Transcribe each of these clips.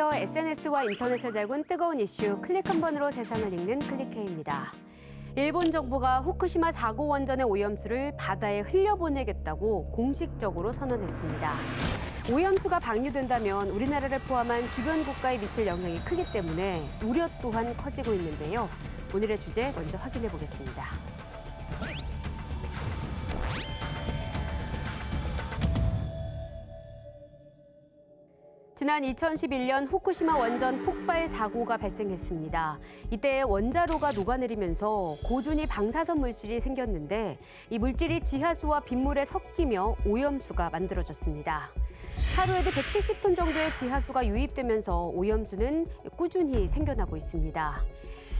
안녕하세요. SNS와 인터넷을 달군 뜨거운 이슈 클릭 한 번으로 세상을 읽는 클릭해입니다. 일본 정부가 후쿠시마 사고 원전의 오염수를 바다에 흘려보내겠다고 공식적으로 선언했습니다. 오염수가 방류된다면 우리나라를 포함한 주변 국가에 미칠 영향이 크기 때문에 우려 또한 커지고 있는데요. 오늘의 주제 먼저 확인해 보겠습니다. 지난 2011년 후쿠시마 원전 폭발 사고가 발생했습니다. 이때 원자로가 녹아내리면서 고준위 방사선 물질이 생겼는데 이 물질이 지하수와 빗물에 섞이며 오염수가 만들어졌습니다. 하루에도 170톤 정도의 지하수가 유입되면서 오염수는 꾸준히 생겨나고 있습니다.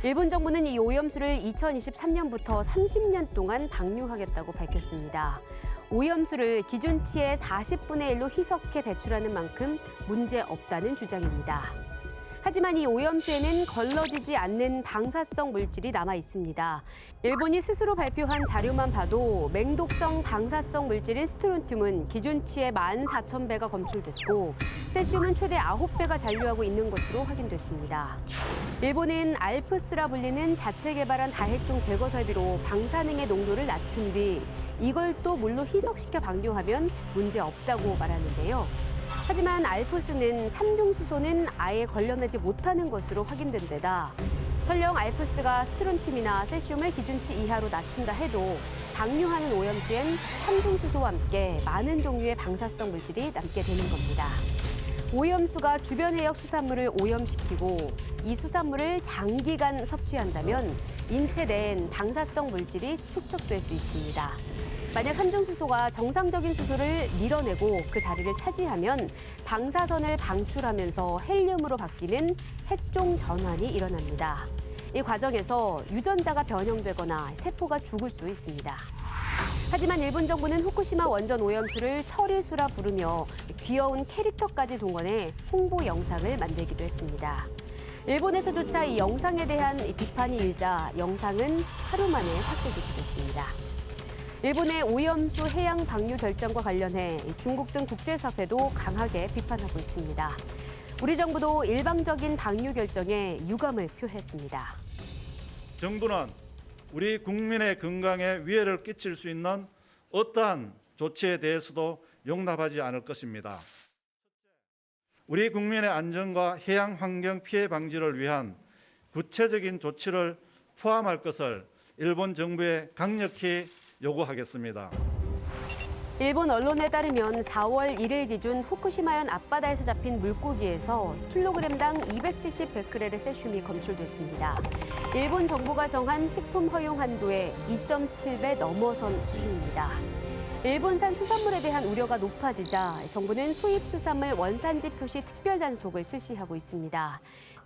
일본 정부는 이 오염수를 2023년부터 30년 동안 방류하겠다고 밝혔습니다. 오염수를 기준치의 40분의 1로 희석해 배출하는 만큼 문제 없다는 주장입니다. 하지만 이 오염수에는 걸러지지 않는 방사성 물질이 남아 있습니다. 일본이 스스로 발표한 자료만 봐도 맹독성 방사성 물질인 스트론튬은 기준치의 14,000배가 검출됐고 세슘은 최대 9배가 잔류하고 있는 것으로 확인됐습니다. 일본은 알프스라 불리는 자체 개발한 다핵종 제거 설비로 방사능의 농도를 낮춘 뒤 이걸 또 물로 희석시켜 방류하면 문제 없다고 말하는데요. 하지만 알프스는 삼중수소는 아예 걸러내지 못하는 것으로 확인된 데다 설령 알프스가 스트론튬이나 세슘을 기준치 이하로 낮춘다 해도 방류하는 오염수엔 삼중수소와 함께 많은 종류의 방사성 물질이 남게 되는 겁니다. 오염수가 주변 해역 수산물을 오염시키고 이 수산물을 장기간 섭취한다면 인체 내엔 방사성 물질이 축적될 수 있습니다. 만약 삼중수소가 정상적인 수소를 밀어내고 그 자리를 차지하면 방사선을 방출하면서 헬륨으로 바뀌는 핵종 전환이 일어납니다. 이 과정에서 유전자가 변형되거나 세포가 죽을 수 있습니다. 하지만 일본 정부는 후쿠시마 원전 오염수를 처리수라 부르며 귀여운 캐릭터까지 동원해 홍보 영상을 만들기도 했습니다. 일본에서조차 이 영상에 대한 비판이 일자 영상은 하루 만에 삭제 조치됐습니다. 일본의 오염수 해양 방류 결정과 관련해 중국 등 국제사회도 강하게 비판하고 있습니다. 우리 정부도 일방적인 방류 결정에 유감을 표했습니다. 정부는 우리 국민의 건강에 위해를 끼칠 수 있는 어떠한 조치에 대해서도 용납하지 않을 것입니다. 우리 국민의 안전과 해양 환경 피해 방지를 위한 구체적인 조치를 포함할 것을 일본 정부에 강력히 요구하겠습니다. 일본 언론에 따르면 4월 1일 기준 후쿠시마현 앞바다에서 잡힌 물고기에서 킬로그램당 270베크렐의 세슘이 검출됐습니다. 일본 정부가 정한 식품 허용 한도의 2.7배 넘어선 수준입니다. 일본산 수산물에 대한 우려가 높아지자 정부는 수입 수산물 원산지 표시 특별 단속을 실시하고 있습니다.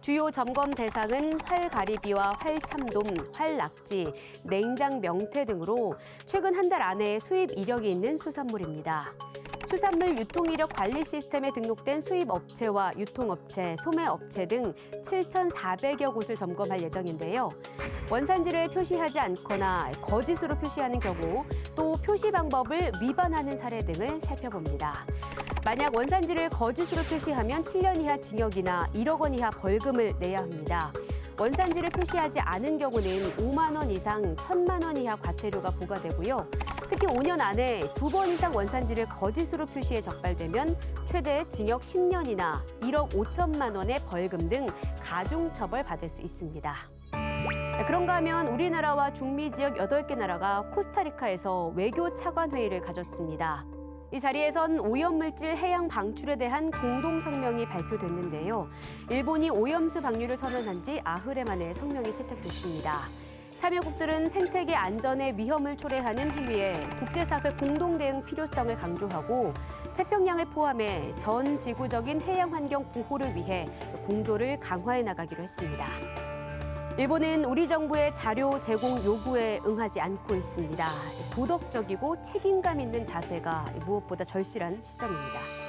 주요 점검 대상은 활가리비와 활참돔, 활낙지, 냉장 명태 등으로 최근 한 달 안에 수입 이력이 있는 수산물입니다. 수산물 유통이력 관리 시스템에 등록된 수입업체와 유통업체, 소매업체 등 7,400여 곳을 점검할 예정인데요. 원산지를 표시하지 않거나 거짓으로 표시하는 경우, 또 표시 방법을 위반하는 사례 등을 살펴봅니다. 만약 원산지를 거짓으로 표시하면 7년 이하 징역이나 1억 원 이하 벌금을 내야 합니다. 원산지를 표시하지 않은 경우는 5만 원 이상 1,000만 원 이하 과태료가 부과되고요. 특히 5년 안에 2번 이상 원산지를 거짓으로 표시해 적발되면 최대 징역 10년이나 1억 5천만 원의 벌금 등 가중처벌 받을 수 있습니다. 그런가 하면 우리나라와 중미 지역 8개 나라가 코스타리카에서 외교 차관 회의를 가졌습니다. 이 자리에선 오염물질 해양 방출에 대한 공동성명이 발표됐는데요. 일본이 오염수 방류를 선언한 지 나흘 만에 성명이 채택됐습니다. 참여국들은 생태계 안전에 위험을 초래하는 행위에 국제사회 공동 대응 필요성을 강조하고 태평양을 포함해 전 지구적인 해양 환경 보호를 위해 공조를 강화해 나가기로 했습니다. 일본은 우리 정부의 자료 제공 요구에 응하지 않고 있습니다. 도덕적이고 책임감 있는 자세가 무엇보다 절실한 시점입니다.